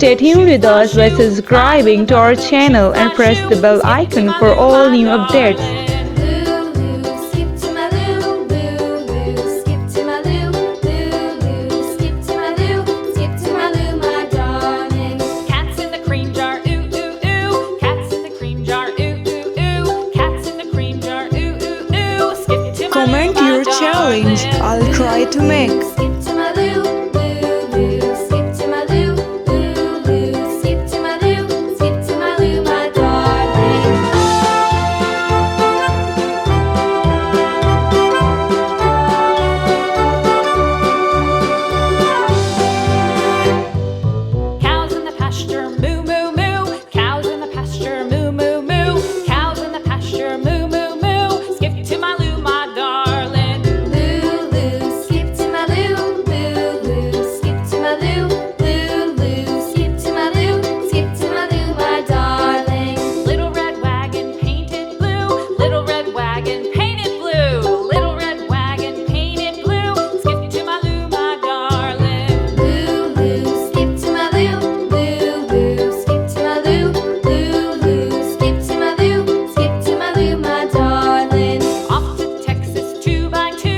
Stay tuned with us by subscribing to our channel and press the bell icon for all new updates. Comment your challenge. I'll try to make.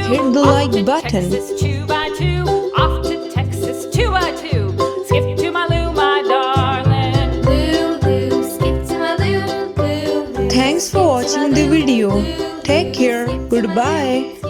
Hit the like button. Texas 2x2, off to Texas 2x2. Skip to my Lou, my darling. Lou, Lou, skip to my Lou, Lou, Lou. Thanks for watching the video. Take care. Goodbye.